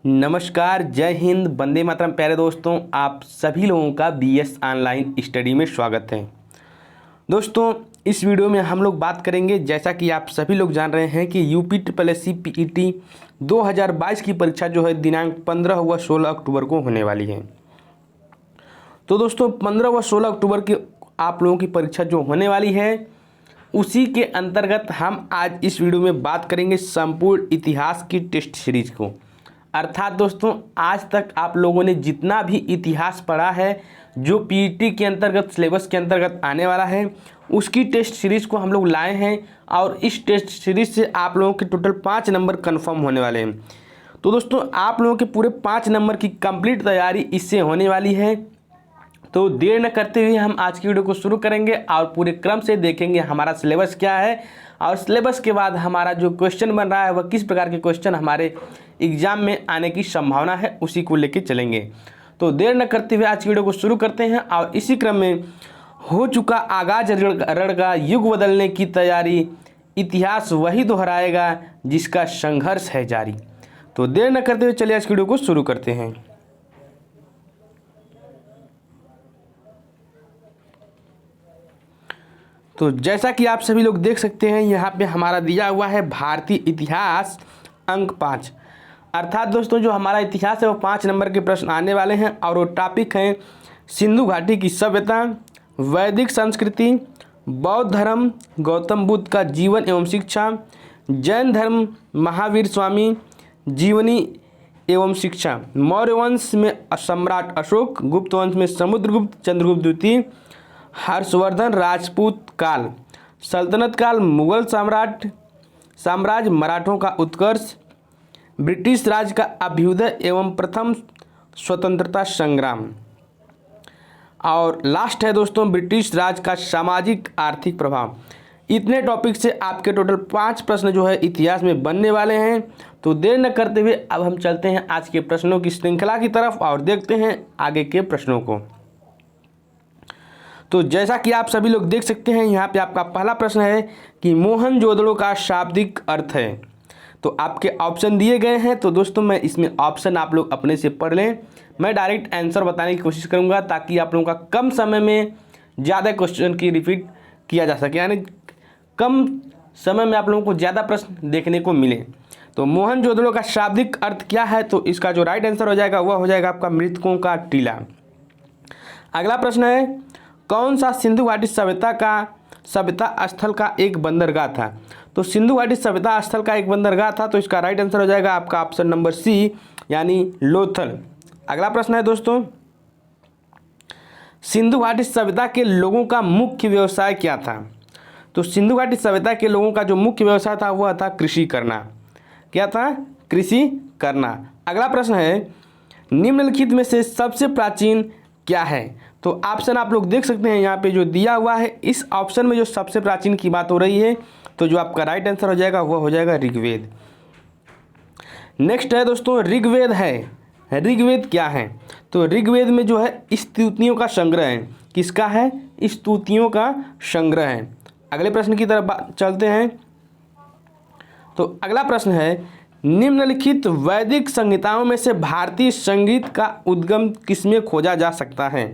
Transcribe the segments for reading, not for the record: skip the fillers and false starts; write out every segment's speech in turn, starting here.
नमस्कार, जय हिंद, वंदे मातरम। प्यारे दोस्तों, आप सभी लोगों का बीएस ऑनलाइन स्टडी में स्वागत है। दोस्तों, इस वीडियो में हम लोग बात करेंगे, जैसा कि आप सभी लोग जान रहे हैं कि यूपी पीईटी 2022 की परीक्षा जो है दिनांक 15 व 16 अक्टूबर को होने वाली है। तो दोस्तों 15 व 16 अक्टूबर की आप लोगों की परीक्षा जो होने वाली है, उसी के अंतर्गत हम आज इस वीडियो में बात करेंगे संपूर्ण इतिहास की टेस्ट सीरीज को। अर्थात दोस्तों, आज तक आप लोगों ने जितना भी इतिहास पढ़ा है, जो पीईटी के अंतर्गत सिलेबस के अंतर्गत आने वाला है, उसकी टेस्ट सीरीज़ को हम लोग लाए हैं और इस टेस्ट सीरीज़ से आप लोगों के टोटल 5 नंबर कंफर्म होने वाले हैं। तो दोस्तों, आप लोगों के पूरे 5 नंबर की कंप्लीट तैयारी इससे होने वाली है। तो देर न करते हुए हम आज की वीडियो को शुरू करेंगे और पूरे क्रम से देखेंगे हमारा सिलेबस क्या है और सिलेबस के बाद हमारा जो क्वेश्चन बन रहा है वह किस प्रकार के क्वेश्चन हमारे एग्जाम में आने की संभावना है, उसी को लेके चलेंगे। तो देर न करते हुए आज की वीडियो को शुरू करते हैं और इसी क्रम में हो चुका आगाज रण का युग बदलने की तैयारी, इतिहास वही दोहराएगा जिसका संघर्ष है जारी। तो देर न करते हुए चलिए आज की वीडियो को शुरू करते हैं। तो जैसा कि आप सभी लोग देख सकते हैं, यहाँ पे हमारा दिया हुआ है भारतीय इतिहास अंक 5। अर्थात दोस्तों, जो हमारा इतिहास है वो 5 नंबर के प्रश्न आने वाले हैं और वो टॉपिक हैं सिंधु घाटी की सभ्यता, वैदिक संस्कृति, बौद्ध धर्म, गौतम बुद्ध का जीवन एवं शिक्षा, जैन धर्म, महावीर स्वामी जीवनी एवं शिक्षा, मौर्य वंश में सम्राट अशोक, गुप्त वंश में समुद्रगुप्त चंद्रगुप्त द्वितीय, हर्षवर्धन राजपूत काल, सल्तनत काल, मुगल साम्राज्य, मराठों का उत्कर्ष, ब्रिटिश राज का अभ्युदय एवं प्रथम स्वतंत्रता संग्राम, और लास्ट है दोस्तों ब्रिटिश राज का सामाजिक आर्थिक प्रभाव। इतने टॉपिक से आपके टोटल 5 प्रश्न जो है इतिहास में बनने वाले हैं। तो देर न करते हुए अब हम चलते हैं आज के प्रश्नों की श्रृंखला की तरफ और देखते हैं आगे के प्रश्नों को। तो जैसा कि आप सभी लोग देख सकते हैं, यहाँ पे आपका पहला प्रश्न है कि मोहनजोदड़ो का शाब्दिक अर्थ है। तो आपके ऑप्शन दिए गए हैं। तो दोस्तों, मैं इसमें ऑप्शन आप लोग अपने से पढ़ लें। मैं डायरेक्ट आंसर बताने की कोशिश करूँगा ताकि आप लोगों का कम समय में ज़्यादा क्वेश्चन की रिपीट किया जा सके, यानी कम समय में आप लोगों को ज़्यादा प्रश्न देखने को मिले। तो मोहनजोदड़ो का शाब्दिक अर्थ क्या है? तो इसका जो राइट आंसर हो जाएगा वह हो जाएगा आपका मृतकों का टीला। अगला प्रश्न है, कौन सा सिंधु घाटी सभ्यता स्थल का एक बंदरगाह था? तो सिंधु घाटी सभ्यता स्थल का एक बंदरगाह था, तो इसका राइट आंसर हो जाएगा आपका ऑप्शन नंबर सी, यानी लोथल। अगला प्रश्न है दोस्तों, सिंधु घाटी सभ्यता के लोगों का मुख्य व्यवसाय क्या था? तो सिंधु घाटी सभ्यता के लोगों का जो मुख्य व्यवसाय था वह था कृषि करना। क्या था? कृषि करना। अगला प्रश्न है, निम्नलिखित में से सबसे प्राचीन क्या है? तो ऑप्शन आप लोग देख सकते हैं यहाँ पे जो दिया हुआ है, इस ऑप्शन में जो सबसे प्राचीन की बात हो रही है, तो जो आपका राइट आंसर हो जाएगा वह हो जाएगा ऋग्वेद। नेक्स्ट है दोस्तों, ऋग्वेद है। ऋग्वेद क्या है? तो ऋग्वेद में जो है स्तुतियों का संग्रह है। किसका है? स्तुतियों का संग्रह है। अगले प्रश्न की तरफ चलते हैं। तो अगला प्रश्न है, निम्नलिखित वैदिक संहिताओं में से भारतीय संगीत का उद्गम किसमें खोजा जा सकता है?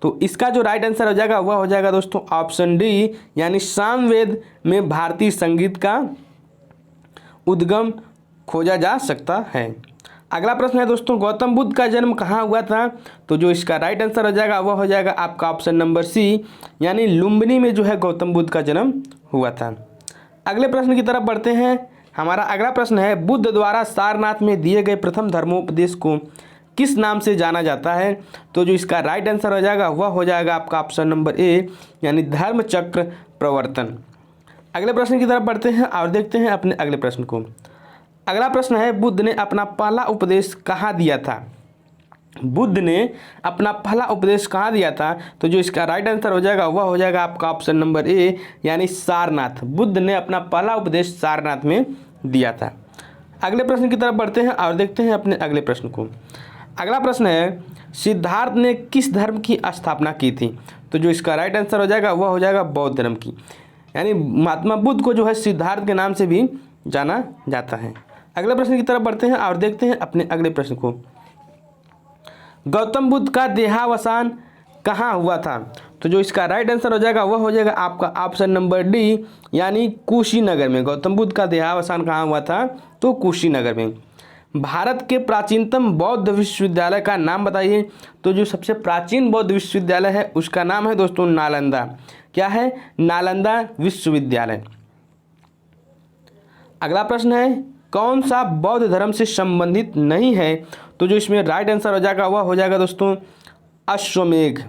तो इसका जो राइट आंसर हो जाएगा वह हो जाएगा दोस्तों ऑप्शन डी, यानी सामवेद में भारतीय संगीत का उद्गम खोजा जा सकता है। अगला प्रश्न है दोस्तों, गौतम बुद्ध का जन्म कहाँ हुआ था? तो जो इसका राइट आंसर हो जाएगा वह हो जाएगा आपका ऑप्शन नंबर सी, यानी लुम्बिनी में जो है गौतम बुद्ध का जन्म हुआ था। अगले प्रश्न की तरफ बढ़ते हैं। हमारा अगला प्रश्न है, बुद्ध द्वारा सारनाथ में दिए गए प्रथम धर्मोपदेश को किस नाम से जाना जाता है? तो जो इसका राइट आंसर हो जाएगा वह हो जाएगा आपका ऑप्शन नंबर ए, यानी धर्मचक्र प्रवर्तन। अगले प्रश्न की तरफ बढ़ते हैं और देखते हैं अपने अगले प्रश्न को। अगला प्रश्न है, बुद्ध ने अपना पहला उपदेश कहाँ दिया था? बुद्ध ने अपना पहला उपदेश कहाँ दिया था? तो जो इसका राइट आंसर हो जाएगा वह हो जाएगा आपका ऑप्शन नंबर ए, यानी सारनाथ। बुद्ध ने अपना पहला उपदेश सारनाथ में दिया था। अगले प्रश्न की तरफ बढ़ते हैं और देखते हैं अपने अगले प्रश्न को। अगला प्रश्न है, सिद्धार्थ ने किस धर्म की स्थापना की थी? तो जो इसका राइट आंसर हो जाएगा वह हो जाएगा बौद्ध धर्म की, यानी महात्मा बुद्ध को जो है सिद्धार्थ के नाम से भी जाना जाता है। अगले प्रश्न की तरफ बढ़ते हैं और देखते हैं अपने अगले प्रश्न को। गौतम बुद्ध का देहावसान कहाँ हुआ था? तो जो इसका राइट आंसर हो जाएगा वह हो जाएगा आपका ऑप्शन नंबर डी, यानी कुशीनगर में। गौतम बुद्ध का देहावसान कहाँ हुआ था? तो कुशीनगर में। भारत के प्राचीनतम बौद्ध विश्वविद्यालय का नाम बताइए। तो जो सबसे प्राचीन बौद्ध विश्वविद्यालय है उसका नाम है दोस्तों नालंदा। क्या है? नालंदा विश्वविद्यालय। अगला प्रश्न है, कौन सा बौद्ध धर्म से संबंधित नहीं है? तो जो इसमें राइट आंसर हो जाएगा वह हो जाएगा दोस्तों अश्वमेध।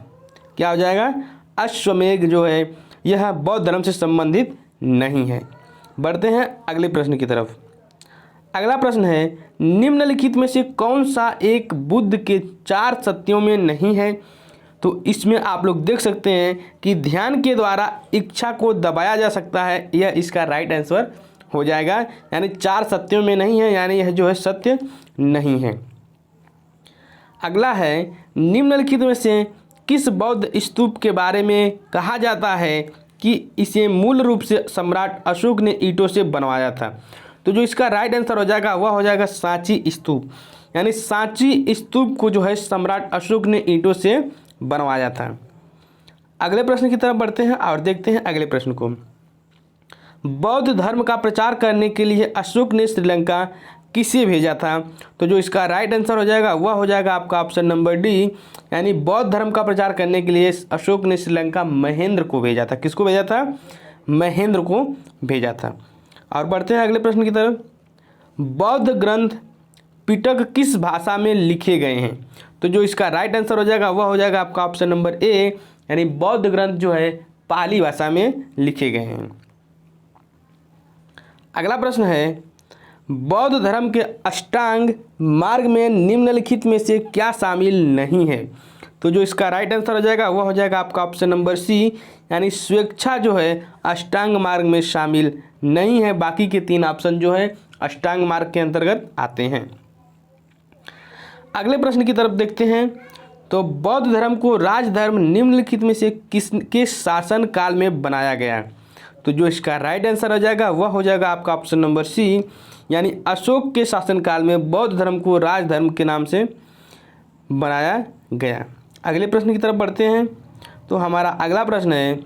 क्या हो जाएगा? अश्वमेध जो है यह बौद्ध धर्म से संबंधित नहीं है। बढ़ते हैं अगले प्रश्न की तरफ। अगला प्रश्न है, निम्नलिखित में से कौन सा एक बुद्ध के 4 सत्यों में नहीं है? तो इसमें आप लोग देख सकते हैं कि ध्यान के द्वारा इच्छा को दबाया जा सकता है, यह इसका राइट आंसर हो जाएगा। यानी 4 सत्यों में नहीं है, यानी यह जो है सत्य नहीं है। अगला है, निम्नलिखित में से किस बौद्ध स्तूप के बारे में कहा जाता है कि इसे मूल रूप से सम्राट अशोक ने ईंटों से बनवाया था? तो जो इसका राइट आंसर हो जाएगा वह हो जाएगा सांची स्तूप। यानी सांची स्तूप को जो है सम्राट अशोक ने ईंटों से बनवाया था। अगले प्रश्न की तरफ बढ़ते हैं और देखते हैं अगले प्रश्न को। बौद्ध धर्म का प्रचार करने के लिए अशोक ने श्रीलंका किसे भेजा था? तो जो इसका राइट आंसर हो जाएगा वह हो जाएगा आपका ऑप्शन नंबर डी, यानी बौद्ध धर्म का प्रचार करने के लिए अशोक ने श्रीलंका महेंद्र को भेजा था। किसको भेजा था? महेंद्र को भेजा था। और बढ़ते हैं अगले प्रश्न की तरफ। बौद्ध ग्रंथ पिटक किस भाषा में लिखे गए हैं? तो जो इसका राइट आंसर हो जाएगा वह हो जाएगा आपका ऑप्शन नंबर ए, यानी बौद्ध ग्रंथ जो है पाली भाषा में लिखे गए हैं। अगला प्रश्न है, बौद्ध धर्म के अष्टांग मार्ग में निम्नलिखित में से क्या शामिल नहीं है? तो जो इसका राइट आंसर हो जाएगा वह हो जाएगा आपका ऑप्शन नंबर सी, यानी स्वेच्छा जो है अष्टांग मार्ग में शामिल नहीं है। बाकी के 3 ऑप्शन जो है अष्टांग मार्ग के अंतर्गत आते हैं। अगले प्रश्न की तरफ देखते हैं। तो बौद्ध धर्म को राजधर्म निम्नलिखित में से किसके शासन काल में बनाया गया? तो जो इसका राइट आंसर हो जाएगा वह हो जाएगा आपका ऑप्शन नंबर सी, यानी अशोक के शासनकाल में बौद्ध धर्म को राजधर्म के नाम से बनाया गया। अगले प्रश्न की तरफ बढ़ते हैं। तो हमारा अगला प्रश्न है,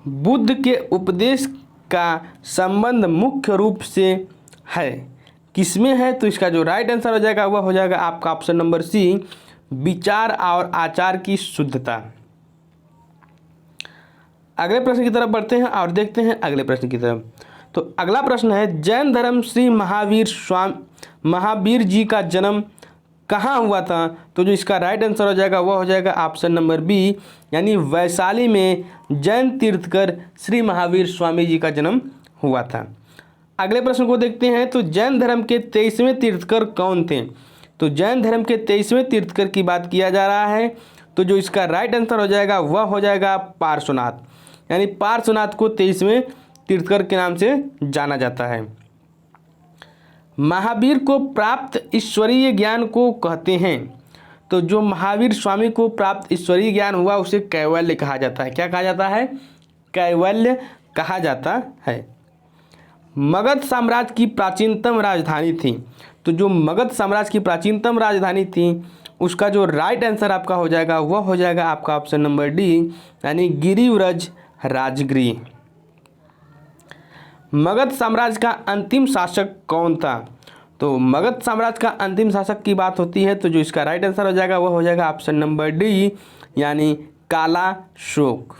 बुद्ध के उपदेश का संबंध मुख्य रूप से है किसमें है? तो इसका जो राइट आंसर हो जाएगा वह हो जाएगा आपका ऑप्शन नंबर सी, विचार और आचार की शुद्धता। अगले प्रश्न की तरफ बढ़ते हैं और देखते हैं अगले प्रश्न की तरफ। तो अगला प्रश्न है, जैन धर्म श्री महावीर जी का जन्म कहाँ हुआ था? तो जो इसका राइट आंसर हो जाएगा वह हो जाएगा ऑप्शन नंबर बी, यानी वैशाली में जैन तीर्थकर श्री महावीर स्वामी जी का जन्म हुआ था। अगले प्रश्न को देखते हैं। तो जैन धर्म के 23वें तीर्थकर कौन थे? तो जैन धर्म के 23वें तीर्थकर की बात किया जा रहा है। तो जो इसका राइट आंसर हो जाएगा वह हो जाएगा पार्श्वनाथ, यानी पार्श्वनाथ को 23वें तीर्थकर के नाम से जाना जाता है। महावीर को प्राप्त ईश्वरीय ज्ञान को कहते हैं। तो जो महावीर स्वामी को प्राप्त ईश्वरीय ज्ञान हुआ उसे कैवल्य कहा जाता है। क्या कहा जाता है? कैवल्य कहा जाता है। मगध साम्राज्य की प्राचीनतम राजधानी थी। तो जो मगध साम्राज्य की प्राचीनतम राजधानी थी उसका जो राइट आंसर आपका हो जाएगा वह हो जाएगा आपका ऑप्शन नंबर डी, यानी गिरिव्रज राजगृह। मगध साम्राज्य का अंतिम शासक कौन था? तो मगध साम्राज्य का अंतिम शासक की बात होती है तो जो इसका राइट आंसर हो जाएगा वह हो जाएगा ऑप्शन नंबर डी, यानी कालाशोक।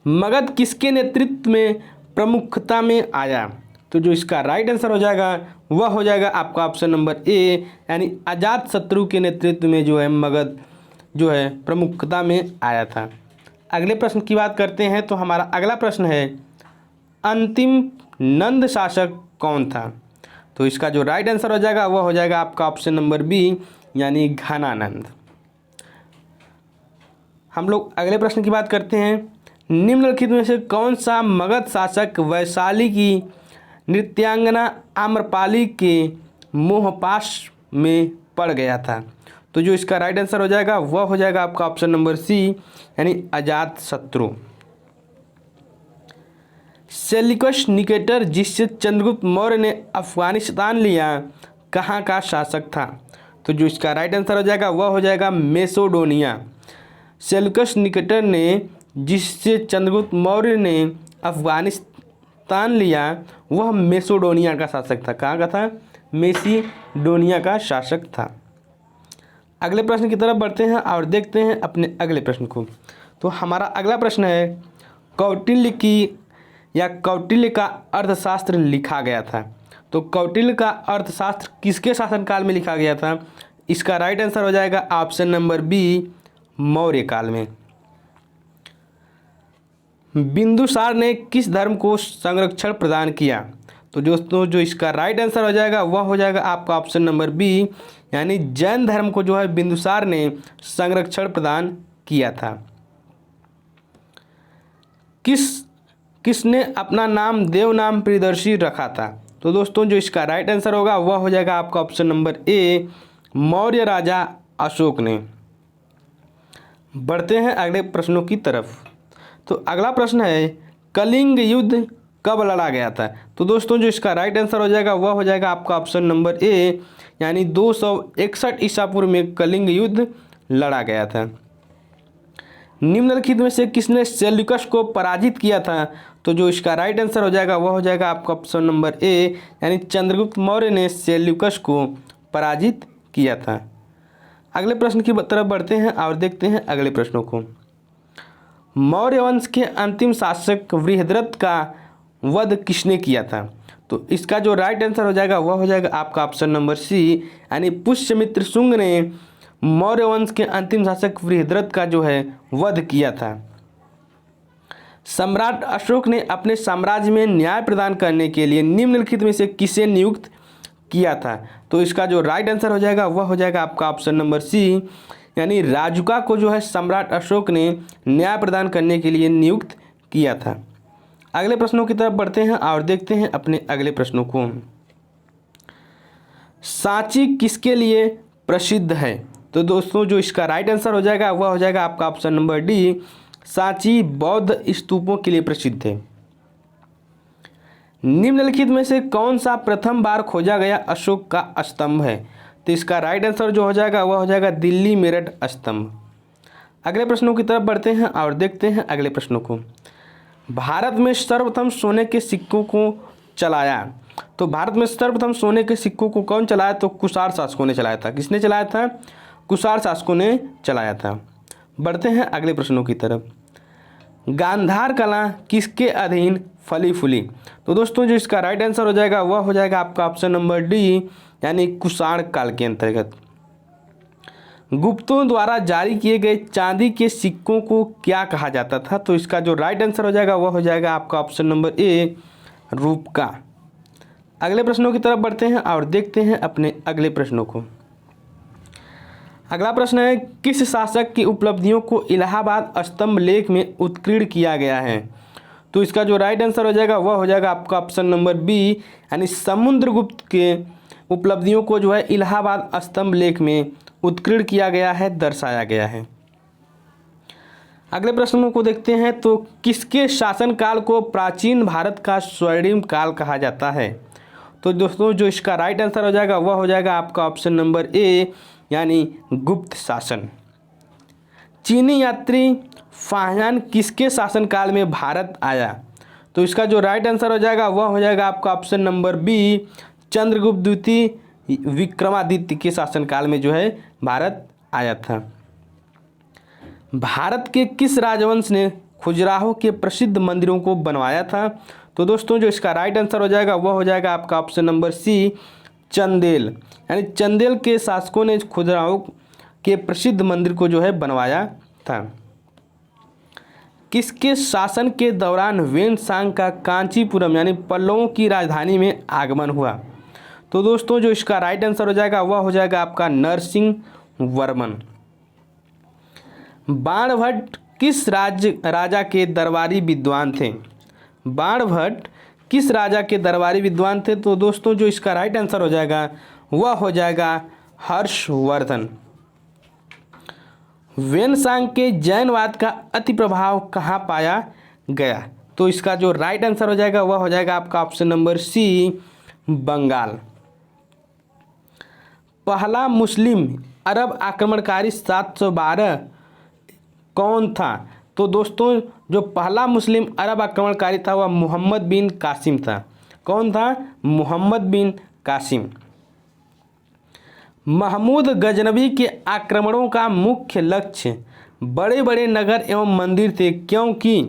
मगध किसके नेतृत्व में प्रमुखता में आया? तो जो इसका राइट आंसर हो जाएगा वह हो जाएगा आपका ऑप्शन नंबर ए, यानी अजातशत्रु के नेतृत्व में जो है मगध जो है प्रमुखता में आया था। अगले प्रश्न की बात करते हैं। तो हमारा अगला प्रश्न है, अंतिम नंद शासक कौन था? तो इसका जो राइट आंसर हो जाएगा वह हो जाएगा आपका ऑप्शन नंबर बी, यानी घनानंद। हम लोग अगले प्रश्न की बात करते हैं। निम्नलिखित में से कौन सा मगध शासक वैशाली की नृत्यांगना आम्रपाली के मोहपाश में पड़ गया था? तो जो इसका राइट आंसर हो जाएगा वह हो जाएगा आपका ऑप्शन नंबर सी, यानी अजातशत्रु। सेल्यूकस निकेटर जिससे चंद्रगुप्त मौर्य ने अफगानिस्तान लिया कहाँ का शासक था? तो जो इसका राइट आंसर हो जाएगा वह हो जाएगा मेसोडोनिया। सेल्यूकस निकेटर ने जिससे चंद्रगुप्त मौर्य ने अफगानिस्तान लिया वह मेसोडोनिया का शासक था। कहाँ का था? मेसिडोनिया का शासक था। अगले प्रश्न की तरफ बढ़ते हैं और देखते हैं अपने अगले प्रश्न को। तो हमारा अगला प्रश्न है, कौटिल्य की या कौटिल्य का अर्थशास्त्र लिखा गया था। तो कौटिल्य का अर्थशास्त्र किसके शासनकाल में लिखा गया था? इसका राइट आंसर हो जाएगा ऑप्शन नंबर बी, मौर्य काल में। बिंदुसार ने किस धर्म को संरक्षण प्रदान किया? तो दोस्तों जो इसका राइट आंसर हो जाएगा वह हो जाएगा आपका ऑप्शन नंबर बी, यानी जैन धर्म को जो है बिंदुसार ने संरक्षण प्रदान किया था। किसने अपना नाम देवनाम प्रियदर्शी रखा था? तो दोस्तों जो इसका राइट आंसर होगा वह हो जाएगा आपका ऑप्शन नंबर ए, मौर्य राजा अशोक ने। बढ़ते हैं अगले प्रश्नों की तरफ। तो अगला प्रश्न है, कलिंग युद्ध कब लड़ा गया था? तो दोस्तों जो इसका राइट आंसर हो जाएगा वह हो जाएगा आपका ऑप्शन नंबर ए, यानी 261 ईसा पूर्व में कलिंग युद्ध लड़ा गया था। निम्नलिखित में से किसने सेल्यूकस को पराजित किया था? तो जो इसका राइट आंसर हो जाएगा वह हो जाएगा आपका ऑप्शन नंबर ए, यानी चंद्रगुप्त मौर्य ने सेल्यूकस को पराजित किया था। अगले प्रश्न की तरफ बढ़ते हैं और देखते हैं अगले प्रश्नों को। मौर्य वंश के अंतिम शासक बृहद्रथ का वध किसने किया था? तो इसका जो राइट आंसर हो जाएगा वह हो जाएगा आपका ऑप्शन नंबर सी, यानी पुष्यमित्र शुंग ने मौर्य वंश के अंतिम शासक बृहद्रथ का जो है वध किया था। सम्राट अशोक ने अपने साम्राज्य में न्याय प्रदान करने के लिए निम्नलिखित में से किसे नियुक्त किया था? तो इसका जो राइट आंसर हो जाएगा वह हो जाएगा आपका ऑप्शन नंबर सी, यानी राजुका को जो है सम्राट अशोक ने न्याय प्रदान करने के लिए नियुक्त किया था। अगले प्रश्नों की तरफ बढ़ते हैं और देखते हैं अपने अगले प्रश्नों को। सांची किसके लिए प्रसिद्ध है? तो दोस्तों जो इसका राइट आंसर हो जाएगा वह हो जाएगा आपका ऑप्शन नंबर डी, सांची बौद्ध स्तूपों के लिए प्रसिद्ध है। निम्नलिखित में से कौन सा प्रथम बार खोजा गया अशोक का स्तंभ है? तो इसका राइट आंसर जो हो जाएगा वह हो जाएगा दिल्ली मेरठ स्तंभ। अगले प्रश्नों की तरफ बढ़ते हैं और देखते हैं अगले प्रश्नों को। भारत में सर्वप्रथम सोने के सिक्कों को चलाया। तो भारत में सर्वप्रथम सोने के सिक्कों को कौन चलाया? तो कुषाण शासकों ने चलाया था। किसने चलाया था? कुषाण शासकों ने चलाया था। बढ़ते हैं अगले प्रश्नों की तरफ। गांधार कला किसके अधीन फली फूली? तो दोस्तों जो इसका राइट आंसर हो जाएगा वह हो जाएगा आपका ऑप्शन नंबर डी, यानी कुषाण काल के अंतर्गत। गुप्तों द्वारा जारी किए गए चांदी के सिक्कों को क्या कहा जाता था? तो इसका जो राइट आंसर हो जाएगा वह हो जाएगा आपका ऑप्शन नंबर ए, रूपका। अगले प्रश्नों की तरफ बढ़ते हैं और देखते हैं अपने अगले प्रश्नों को। अगला प्रश्न है, किस शासक की उपलब्धियों को इलाहाबाद स्तंभ लेख में उत्कीर्ण किया गया है? तो इसका जो राइट आंसर हो जाएगा वह हो जाएगा आपका ऑप्शन नंबर बी, यानी समुद्रगुप्त के उपलब्धियों को जो है इलाहाबाद स्तंभ लेख में उत्कीर्ण किया गया है, दर्शाया गया है। अगले प्रश्नों को देखते हैं। तो किसके शासनकाल को प्राचीन भारत का स्वर्णिम काल कहा जाता है? तो दोस्तों जो इसका राइट आंसर हो जाएगा वह हो जाएगा आपका ऑप्शन नंबर ए, यानी गुप्त शासन। चीनी यात्री फाहियान किसके शासनकाल में भारत आया? तो इसका जो राइट आंसर हो जाएगा वह हो जाएगा आपका ऑप्शन नंबर बी, चंद्रगुप्त द्वितीय विक्रमादित्य के शासनकाल में जो है भारत आया था। भारत के किस राजवंश ने खजुराहो के प्रसिद्ध मंदिरों को बनवाया था? तो दोस्तों जो इसका राइट आंसर हो जाएगा वह हो जाएगा आपका ऑप्शन नंबर सी, चंदेल, यानी चंदेल के शासकों ने खजुराहो के प्रसिद्ध मंदिर को जो है बनवाया था। किसके शासन के दौरान वेनसांग का कांचीपुरम यानी पल्लवों की राजधानी में आगमन हुआ? तो दोस्तों जो इसका राइट आंसर हो जाएगा वह हो जाएगा आपका नरसिंह वर्मन। बाणभट्ट किस राजा के दरबारी विद्वान थे? बाणभट्ट किस राजा के दरबारी विद्वान थे? तो दोस्तों जो इसका राइट आंसर हो जाएगा वह हो जाएगा हर्षवर्धन। वेनसांग के जैनवाद का अति प्रभाव कहाँ पाया गया? तो इसका जो राइट आंसर हो जाएगा वह हो जाएगा आपका ऑप्शन नंबर सी, बंगाल। पहला मुस्लिम अरब आक्रमणकारी 712 कौन था? तो दोस्तों जो पहला मुस्लिम अरब आक्रमणकारी था वह मोहम्मद बिन कासिम था। कौन था? मोहम्मद बिन कासिम। महमूद गजनवी के आक्रमणों का मुख्य लक्ष्य बड़े बड़े नगर एवं मंदिर थे, क्योंकि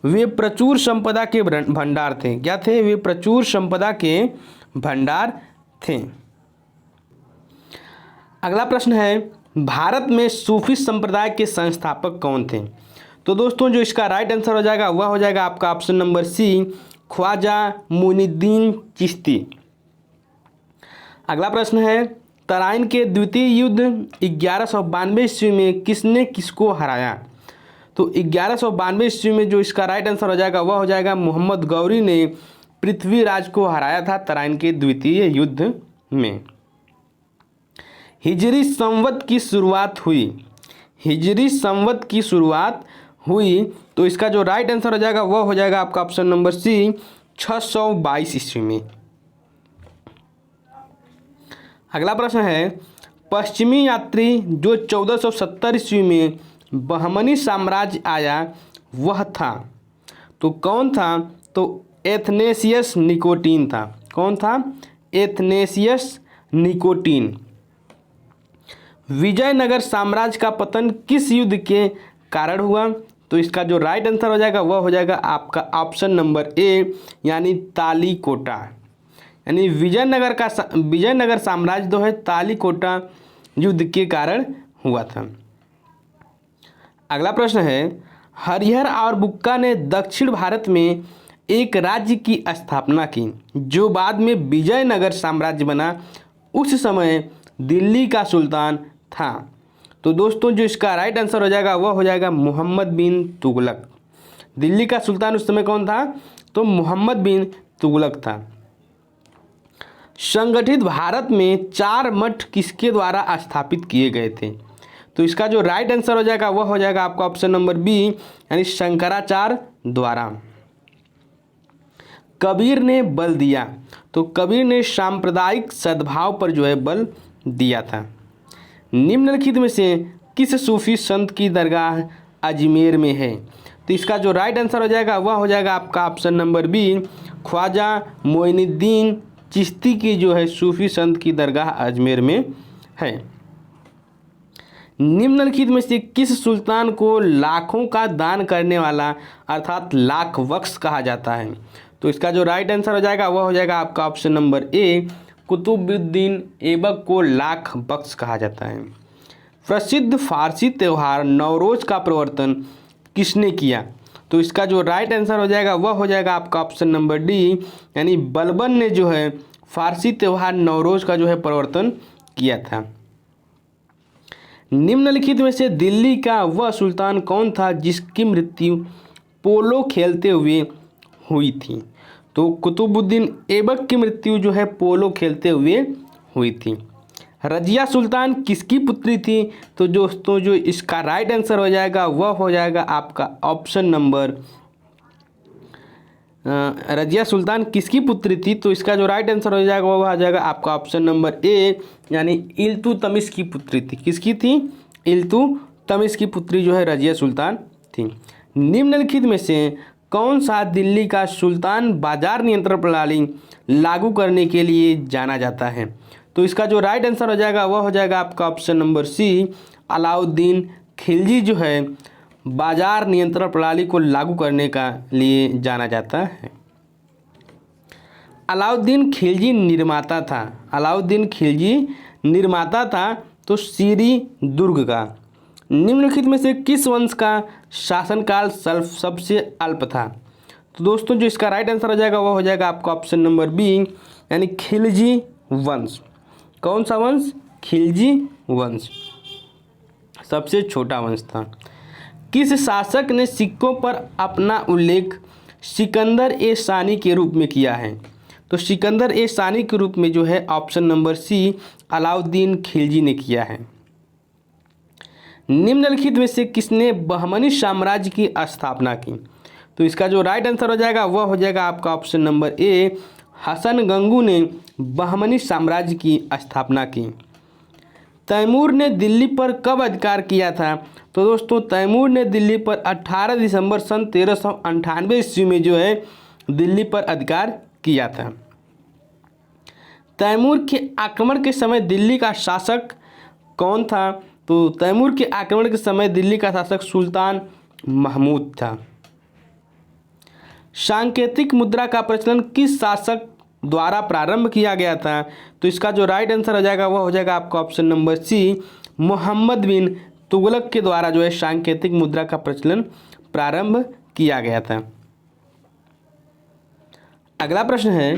वे प्रचुर संपदा के भंडार थे। क्या थे? वे प्रचुर संपदा के भंडार थे। अगला प्रश्न है, भारत में सूफी संप्रदाय के संस्थापक कौन थे? तो दोस्तों जो इसका राइट आंसर हो जाएगा वह हो जाएगा आपका option number C, Khwaja Moinuddin Chishti. अगला प्रश्न है, तराइन के द्वितीय युद्ध 1192 ईस्वी में किसने किसको हराया? तो 1192 ईस्वी में जो इसका राइट आंसर हो जाएगा वह हो जाएगा मोहम्मद गौरी ने पृथ्वीराज को हराया था तराइन के द्वितीय युद्ध में। हिजरी संवत की शुरुआत हुई, हिजरी संवत की शुरुआत हुई, तो इसका जो राइट आंसर हो जाएगा वह हो जाएगा आपका ऑप्शन नंबर सी, 622 ईस्वी में। अगला प्रश्न है, पश्चिमी यात्री जो 1470 ईस्वी में बहमनी साम्राज्य आया वह था, तो कौन था? तो एथनेसियस निकोटीन था। कौन था? एथनेसियस निकोटीन। विजयनगर साम्राज्य का पतन किस युद्ध के कारण हुआ? तो इसका जो राइट आंसर हो जाएगा वह हो जाएगा आपका ऑप्शन नंबर ए, यानी तालीकोटा। यानी विजयनगर साम्राज्य जो है तालीकोटा युद्ध के कारण हुआ था। अगला प्रश्न है, हरिहर और बुक्का ने दक्षिण भारत में एक राज्य की स्थापना की जो बाद में विजयनगर साम्राज्य बना, उस समय दिल्ली का सुल्तान था। तो दोस्तों जो इसका राइट आंसर हो जाएगा वह हो जाएगा मोहम्मद बिन तुगलक। दिल्ली का सुल्तान उस समय कौन था? तो मोहम्मद बिन तुगलक था। संगठित भारत में 4 मठ किसके द्वारा स्थापित किए गए थे? तो इसका जो राइट आंसर हो जाएगा वह हो जाएगा आपका ऑप्शन नंबर बी, यानी शंकराचार्य द्वारा। कबीर ने बल दिया, तो कबीर ने सांप्रदायिक सद्भाव पर जो है बल दिया था। निम्नलिखित में से किस सूफी संत की दरगाह अजमेर में है? तो इसका जो राइट आंसर हो जाएगा वह हो जाएगा आपका option number B, Khwaja Moinuddin Chishti की जो है सूफी संत की दरगाह अजमेर में है। निम्नलिखित में से किस सुल्तान को लाखों का दान करने वाला अर्थात लाख बख्श कहा जाता है? तो इसका जो राइट आंसर हो जाएगा वह हो जाएगा आपका option number A, Qutbuddin Aibak को लाख बख्श कहा जाता है। प्रसिद्ध फारसी त्यौहार नवरोज का प्रवर्तन किसने किया? तो इसका जो राइट आंसर हो जाएगा वह हो जाएगा आपका ऑप्शन नंबर डी, यानी बलबन ने जो है फारसी त्यौहार नवरोज का जो है प्रवर्तन किया था। निम्नलिखित में से दिल्ली का वह सुल्तान कौन था जिसकी मृत्यु पोलो खेलते हुए हुई थी? तो कुतुबुद्दीन ऐबक की मृत्यु जो है पोलो खेलते हुए हुई थी। रजिया सुल्तान किसकी पुत्री थी? तो दोस्तों जो इसका राइट आंसर हो जाएगा वह हो जाएगा आपका ऑप्शन नंबर, रजिया सुल्तान किसकी पुत्री थी? तो इसका जो राइट आंसर हो जाएगा वह आ जाएगा आपका ऑप्शन नंबर ए, यानी इल्तुतमिश की पुत्री थी। किसकी थी? इल्तुतमिश की पुत्री जो है रजिया सुल्तान थी। निम्नलिखित में से कौन सा दिल्ली का सुल्तान बाजार नियंत्रण प्रणाली लागू करने के लिए जाना जाता है? तो इसका जो राइट आंसर हो जाएगा वह हो जाएगा आपका option number C, Alauddin Khilji जो है बाजार नियंत्रण प्रणाली को लागू करने का लिए जाना जाता है। अलाउद्दीन खिलजी निर्माता था, अलाउद्दीन खिलजी निर्माता था तो सीरी दुर्ग का। निम्नलिखित में से किस वंश का शासनकाल सबसे अल्प था? तो दोस्तों जो इसका राइट आंसर हो जाएगा वह हो जाएगा आपका ऑप्शन नंबर बी, यानी खिलजी वंश। कौन सा वंश? खिलजी वंश सबसे छोटा वंश था। किस शासक ने सिक्कों पर अपना उल्लेख सिकंदर ए सानी के रूप में किया है? तो सिकंदर ए सानी के रूप में जो है option number C, Alauddin Khilji ने किया है। निम्नलिखित में से किसने बहमनी साम्राज्य की स्थापना की? तो इसका जो राइट आंसर हो जाएगा वह हो जाएगा आपका option number A, Hasan Gangu ने बहमनी साम्राज्य की स्थापना की। तैमूर ने दिल्ली पर कब अधिकार किया था? तो दोस्तों तैमूर ने दिल्ली पर 18 दिसंबर सन 1398 ईस्वी में जो है दिल्ली पर अधिकार किया था। तैमूर के आक्रमण के समय दिल्ली का शासक कौन था? तो तैमूर के आक्रमण के समय दिल्ली का शासक सुल्तान महमूद था। सांकेतिक मुद्रा का प्रचलन किस शासक द्वारा प्रारंभ किया गया था? तो इसका जो राइट आंसर हो जाएगा वह हो जाएगा आपका ऑप्शन नंबर सी, मोहम्मद बिन तुगलक के द्वारा जो है सांकेतिक मुद्रा का प्रचलन प्रारंभ किया गया था। अगला प्रश्न है,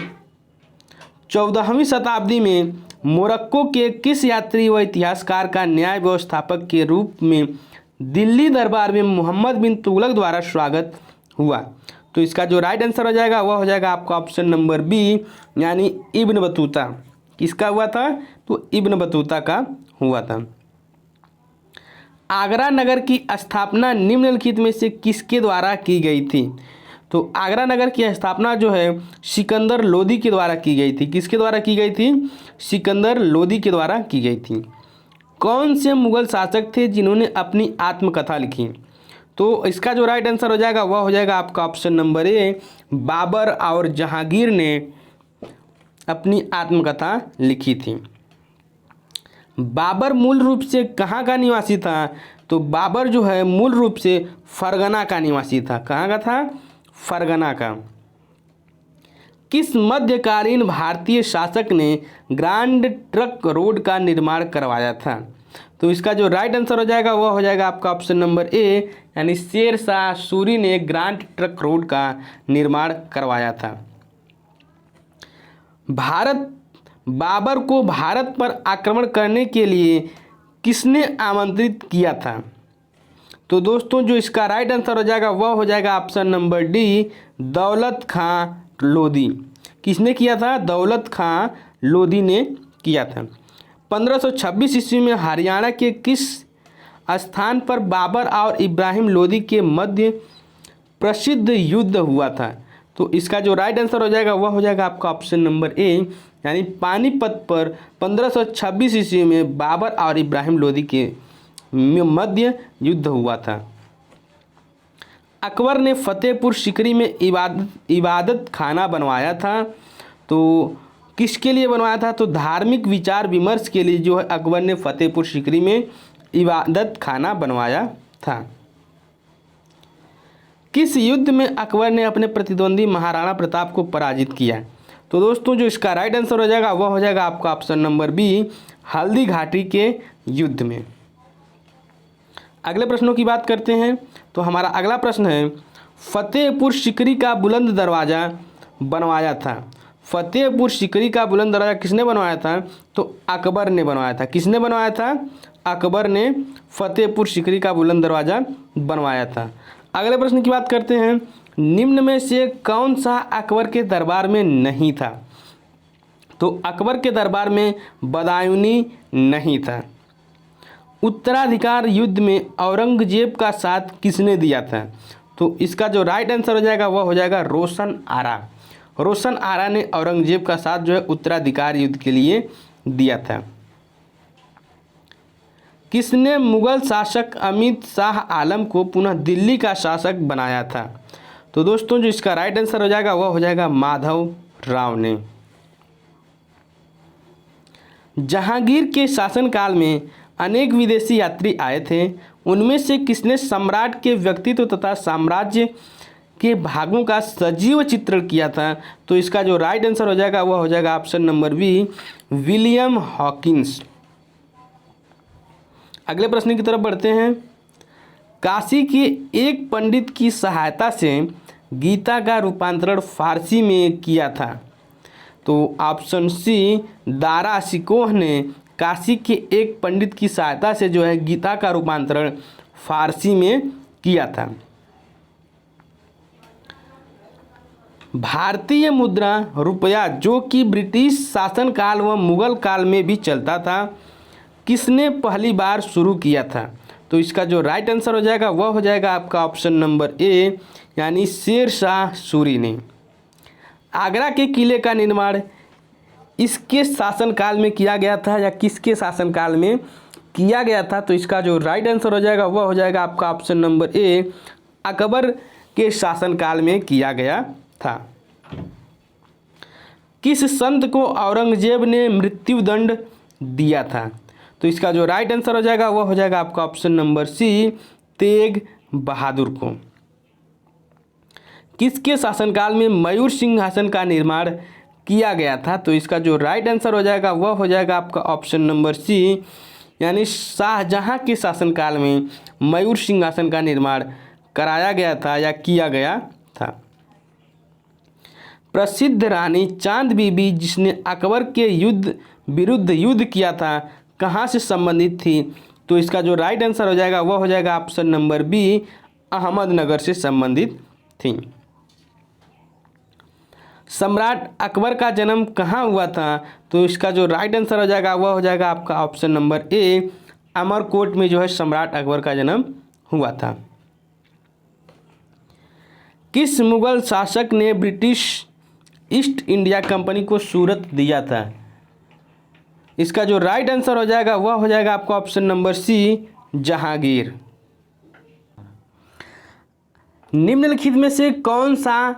14वीं शताब्दी में मोरक्को के किस यात्री व इतिहासकार का न्याय व्यवस्थापक के रूप में दिल्ली दरबार में मोहम्मद बिन तुगलक द्वारा स्वागत हुआ? तो इसका जो राइट आंसर हो जाएगा वह हो जाएगा आपका ऑप्शन नंबर बी, यानी इब्न बतूता। किसका हुआ था? तो इब्न बतूता का हुआ था। आगरा नगर की स्थापना निम्नलिखित में से किसके द्वारा की गई थी? तो आगरा नगर की स्थापना जो है सिकंदर लोदी के द्वारा की गई थी। किसके द्वारा की गई थी? सिकंदर लोदी के द्वारा की गई थी। कौन से मुगल शासक थे जिन्होंने अपनी आत्मकथा लिखी? तो इसका जो राइट आंसर हो जाएगा वह हो जाएगा आपका ऑप्शन नंबर ए, बाबर और जहांगीर ने अपनी आत्मकथा लिखी थी। बाबर मूल रूप से कहाँ का निवासी था? तो बाबर जो है मूल रूप से फरगना का निवासी था। कहाँ का था? फरगना का। किस मध्यकालीन भारतीय शासक ने ग्रैंड ट्रंक रोड का निर्माण करवाया था? तो इसका जो राइट आंसर हो जाएगा वह हो जाएगा आपका ऑप्शन नंबर ए, यानी शेर शाह सूरी ने ग्रैंड ट्रंक रोड का निर्माण करवाया था। बाबर को भारत पर आक्रमण करने के लिए किसने आमंत्रित किया था? तो दोस्तों जो इसका राइट आंसर हो जाएगा वह हो जाएगा ऑप्शन नंबर डी, दौलत खां लोधी। किसने किया था? दौलत खां लोधी ने किया था। 1526 ईस्वी में हरियाणा के किस स्थान पर बाबर और इब्राहिम लोधी के मध्य प्रसिद्ध युद्ध हुआ था? तो इसका जो राइट आंसर हो जाएगा वह हो जाएगा आपका ऑप्शन नंबर ए, यानी पानीपत पर 1526 ईस्वी में बाबर और इब्राहिम लोधी के मध्य युद्ध हुआ था। अकबर ने फतेहपुर सीकरी में इबादत खाना बनवाया था। तो किसके लिए बनवाया था? तो धार्मिक विचार विमर्श के लिए जो है अकबर ने फतेहपुर सीकरी में इबादत खाना बनवाया था। किस युद्ध में अकबर ने अपने प्रतिद्वंदी महाराणा प्रताप को पराजित किया? तो दोस्तों जो इसका राइट आंसर हो जाएगा वह हो जाएगा आपका option number B, Haldi Ghati के युद्ध में। अगले प्रश्नों की बात करते हैं। तो हमारा अगला प्रश्न है, फतेहपुर सीकरी का बुलंद दरवाज़ा बनवाया था। फतेहपुर सीकरी का बुलंद दरवाज़ा किसने बनवाया था? तो अकबर ने बनवाया था। किसने बनवाया था? अकबर ने फतेहपुर सीकरी का बुलंद दरवाज़ा बनवाया था। अगले प्रश्न की बात करते हैं, निम्न में से कौन सा अकबर के दरबार में नहीं था? तो अकबर के दरबार में बदायूनी नहीं था। उत्तराधिकार युद्ध में औरंगजेब का साथ किसने दिया था? तो इसका जो राइट आंसर हो जाएगा वह हो जाएगा रोशन आरा। रोशन आरा ने औरंगजेब का साथ जो है उत्तराधिकार युद्ध के लिए दिया था। किसने मुगल शासक अमित शाह आलम को पुनः दिल्ली का शासक बनाया था? तो दोस्तों जो इसका राइट आंसर हो जाएगा वह हो जाएगा माधव राव ने। जहांगीर के शासनकाल में अनेक विदेशी यात्री आए थे। उनमें से किसने सम्राट के व्यक्तित्व तथा साम्राज्य के भागों का सजीव चित्रण किया था? तो इसका जो राइट आंसर हो जाएगा वह हो जाएगा option number B, William Hawkins. अगले प्रश्न की तरफ बढ़ते हैं। काशी के एक पंडित की सहायता से गीता का रूपांतरण फारसी में किया था। तो ऑप्शन सी, दारा शिकोह ने काशी के एक पंडित की सहायता से जो है गीता का रूपांतरण फारसी में किया था। भारतीय मुद्रा रुपया जो कि ब्रिटिश शासनकाल व मुगल काल में भी चलता था, किसने पहली बार शुरू किया था? तो इसका जो राइट आंसर हो जाएगा वह हो जाएगा आपका ऑप्शन नंबर ए, यानी शेर शाह सूरी ने। आगरा के किले का निर्माण इसके शासनकाल में किया गया था या किसके शासनकाल में किया गया था? तो इसका जो राइट आंसर हो जाएगा वह हो जाएगा आपका ऑप्शन नंबर ए, अकबर के शासनकाल में किया गया था। किस संत को औरंगजेब ने मृत्यु दंड दिया था? तो इसका जो राइट आंसर हो जाएगा वह हो जाएगा आपका ऑप्शन नंबर सी, तेग बहादुर को। किसके शासनकाल में मयूर सिंहासन का निर्माण किया गया था? तो इसका जो राइट आंसर हो जाएगा वह हो जाएगा आपका ऑप्शन नंबर सी, यानी शाहजहां के शासनकाल में मयूर सिंहासन का निर्माण कराया गया था या किया गया था। प्रसिद्ध रानी चांद बीबी जिसने अकबर के विरुद्ध युद्ध किया था, कहाँ से संबंधित थी? तो इसका जो राइट आंसर हो जाएगा वह हो जाएगा ऑप्शन नंबर बी, अहमदनगर से संबंधित थी। सम्राट अकबर का जन्म कहाँ हुआ था? तो इसका जो राइट आंसर हो जाएगा वह हो जाएगा आपका ऑप्शन नंबर ए, अमरकोट में जो है सम्राट अकबर का जन्म हुआ था। किस मुगल शासक ने ब्रिटिश ईस्ट इंडिया कंपनी को सूरत दिया था? इसका जो राइट आंसर हो जाएगा वह हो जाएगा आपका ऑप्शन नंबर सी, जहांगीर। निम्नलिखित में से कौन सा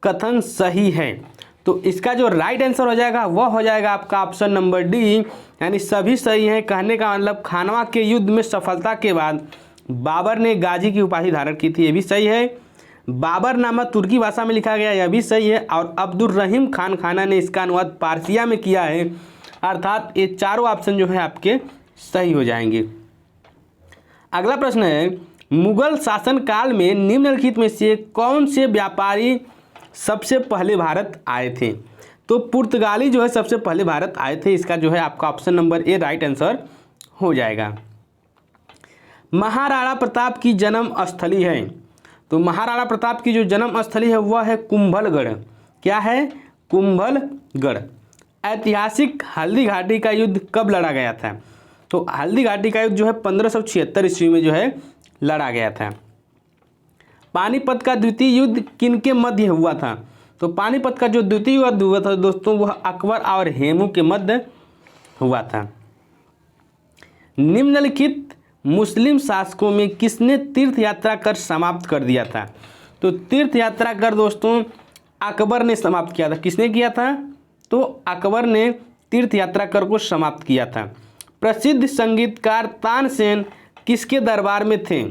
कथन सही है? तो इसका जो राइट आंसर हो जाएगा वह हो जाएगा आपका ऑप्शन नंबर डी, यानी सभी सही है। कहने का मतलब खानवा के युद्ध में सफलता के बाद बाबर ने गाजी की उपाधि धारण की थी, ये भी सही है। बाबरनामा तुर्की भाषा में लिखा गया, यह भी सही है। और अब्दुल रहीम खान खाना ने इसका अनुवाद पारसिया में किया है। अर्थात ये चारों ऑप्शन जो है आपके सही हो जाएंगे। अगला प्रश्न है, मुगल शासनकाल में निम्नलिखित में से कौन से व्यापारी सबसे पहले भारत आए थे? तो पुर्तगाली जो है सबसे पहले भारत आए थे। इसका जो है आपका ऑप्शन नंबर ए राइट आंसर हो जाएगा। महाराणा प्रताप की जन्म स्थली है, तो महाराणा प्रताप की जो जन्म स्थली है वह है कुंभलगढ़। क्या है? कुंभलगढ़। ऐतिहासिक हल्दी घाटी का युद्ध कब लड़ा गया था? तो हल्दी घाटी का युद्ध जो है 1576 ईस्वी में जो है लड़ा गया था। पानीपत का द्वितीय युद्ध किनके मध्य हुआ था? तो पानीपत का जो द्वितीय युद्ध हुआ था दोस्तों वह अकबर और हेमू के मध्य हुआ था। निम्नलिखित मुस्लिम शासकों में किसने तीर्थ यात्रा कर समाप्त कर दिया था? तो तीर्थ यात्रा कर दोस्तों अकबर ने समाप्त किया था। किसने किया था? तो अकबर ने तीर्थ यात्रा कर को समाप्त किया था। प्रसिद्ध संगीतकार तानसेन किसके दरबार में थे?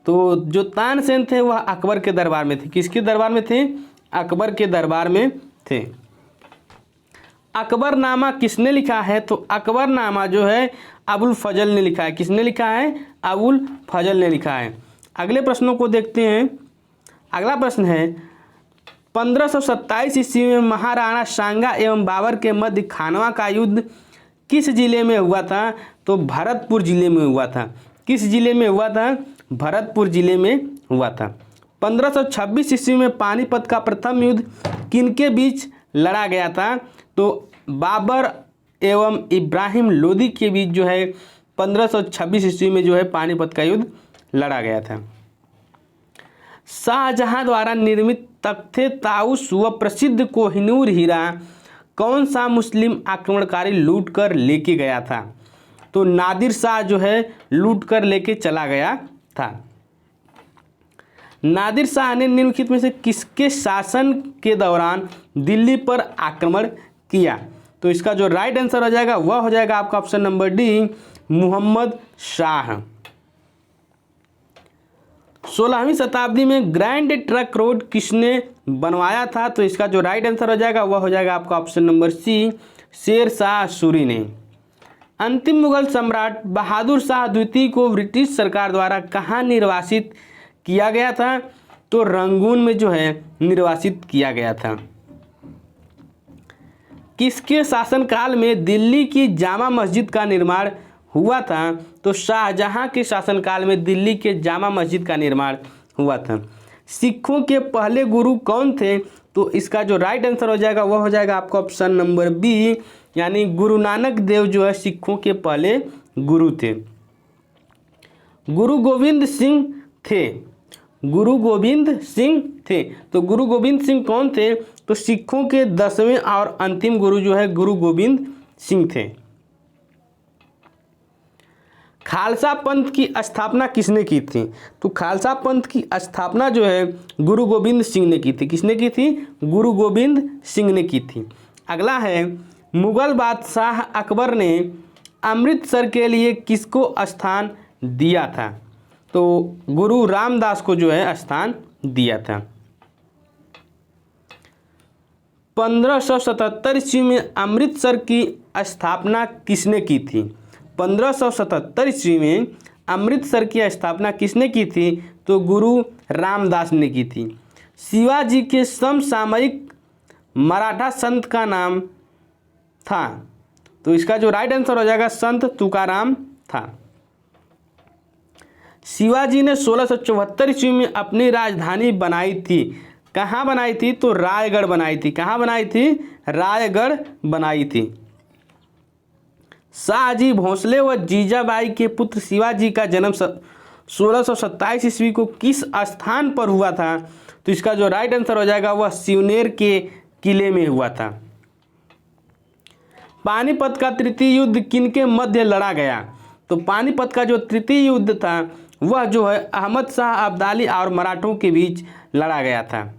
तो जो तानसेन थे वह अकबर के दरबार में थे। किसके दरबार में थे? अकबर के दरबार में थे। अकबरनामा किसने लिखा है? तो अकबरनामा जो है अबुल फजल ने लिखा है। किसने लिखा है? अबुल फजल ने लिखा है। अगले प्रश्नों को देखते हैं। अगला प्रश्न है, 1527 ईस्वी में महाराणा सांगा एवं बाबर के मध्य खानवा का युद्ध किस जिले में हुआ था? तो भरतपुर जिले में हुआ था। किस जिले में हुआ था? भरतपुर जिले में हुआ था। 1526 ईस्वी में पानीपत का प्रथम युद्ध किनके बीच लड़ा गया था? तो बाबर एवं इब्राहिम लोदी के बीच जो है 1526 ईस्वी में जो है पानीपत का युद्ध लड़ा गया था। शाहजहां द्वारा निर्मित तख्ते ताउस व प्रसिद्ध कोहिनूर हीरा कौन सा मुस्लिम आक्रमणकारी लूट कर लेके गया था? तो नादिर शाह जो है लूट कर लेके चला गया था। नादिर शाह ने निम्नलिखित में से किसके शासन के दौरान दिल्ली पर आक्रमण किया? तो इसका जो राइट आंसर हो जाएगा वह हो जाएगा आपका option number D, Muhammad Shah. 16वीं शताब्दी में ग्रैंड ट्रंक रोड किसने बनवाया था? तो इसका जो राइट आंसर हो जाएगा वह हो जाएगा आपका ऑप्शन नंबर सी, शेर शाह सूरी ने। अंतिम मुगल सम्राट बहादुर शाह द्वितीय को ब्रिटिश सरकार द्वारा कहाँ निर्वासित किया गया था? तो रंगून में जो है निर्वासित किया गया था। किसके शासनकाल में दिल्ली की जामा मस्जिद का निर्माण हुआ था? तो शाहजहां के शासनकाल में दिल्ली के जामा मस्जिद का निर्माण हुआ था। सिखों के पहले गुरु कौन थे? तो इसका जो राइट आंसर हो जाएगा वह हो जाएगा आपका ऑप्शन नंबर बी, यानी गुरु नानक देव जो है सिखों के पहले गुरु थे। गुरु गोविंद सिंह थे गुरु गोविंद सिंह थे। तो गुरु गोविंद सिंह कौन थे? तो सिखों के 10वें और अंतिम गुरु जो है गुरु गोविंद सिंह थे। खालसा पंथ की स्थापना किसने की थी? तो खालसा पंथ की स्थापना जो है गुरु गोविंद सिंह ने की थी। किसने की थी? गुरु गोविंद सिंह ने की थी। अगला है, मुगल बादशाह अकबर ने अमृतसर के लिए किसको स्थान दिया था? तो गुरु रामदास को जो है स्थान दिया था। 1577 ईस्वी में अमृतसर की स्थापना किसने की थी? 1577 ईस्वी में अमृतसर की स्थापना किसने की थी? तो गुरु रामदास ने की थी। शिवाजी के समसामयिक मराठा संत का नाम था? तो इसका जो राइट आंसर हो जाएगा संत तुकाराम था। शिवाजी ने 1674 ईस्वी में अपनी राजधानी बनाई थी। कहाँ बनाई थी? तो रायगढ़ बनाई थी। कहाँ बनाई थी? रायगढ़ बनाई थी। शाहजी भोसले व जीजाबाई के पुत्र शिवाजी का जन्म 1627 ईस्वी को किस स्थान पर हुआ था? तो इसका जो राइट आंसर हो जाएगा वह सिवनेर के किले में हुआ था। पानीपत का तृतीय युद्ध किनके मध्य लड़ा गया? तो पानीपत का जो तृतीय युद्ध था वह जो है अहमद शाह अब्दाली और मराठों के बीच लड़ा गया था।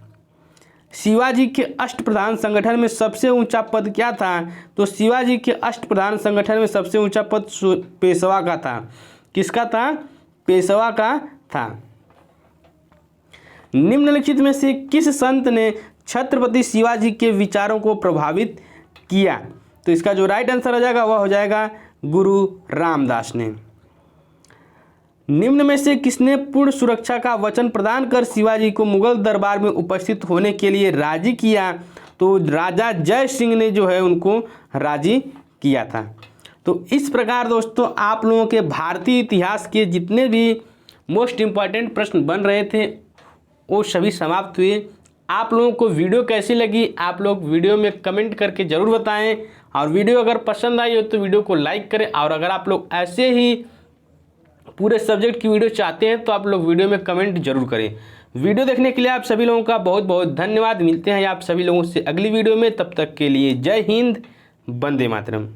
शिवाजी के अष्टप्रधान संगठन में सबसे ऊंचा पद क्या था? तो शिवाजी के अष्टप्रधान संगठन में सबसे ऊंचा पद पेशवा का था। किसका था? पेशवा का था। निम्नलिखित में से किस संत ने छत्रपति शिवाजी के विचारों को प्रभावित किया? तो इसका जो राइट आंसर हो जाएगा वह हो जाएगा गुरु रामदास ने। निम्न में से किसने पूर्ण सुरक्षा का वचन प्रदान कर शिवाजी को मुगल दरबार में उपस्थित होने के लिए राजी किया? तो राजा जय सिंह ने जो है उनको राजी किया था। तो इस प्रकार दोस्तों आप लोगों के भारतीय इतिहास के जितने भी मोस्ट इम्पॉर्टेंट प्रश्न बन रहे थे वो सभी समाप्त हुए। आप लोगों को वीडियो कैसी लगी आप लोग वीडियो में कमेंट करके ज़रूर बताएं, और वीडियो अगर पसंद आई हो तो वीडियो को लाइक करें, और अगर आप लोग ऐसे ही पूरे सब्जेक्ट की वीडियो चाहते हैं तो आप लोग वीडियो में कमेंट जरूर करें। वीडियो देखने के लिए आप सभी लोगों का बहुत बहुत धन्यवाद। मिलते हैं आप सभी लोगों से अगली वीडियो में, तब तक के लिए जय हिंद, वंदे मातरम।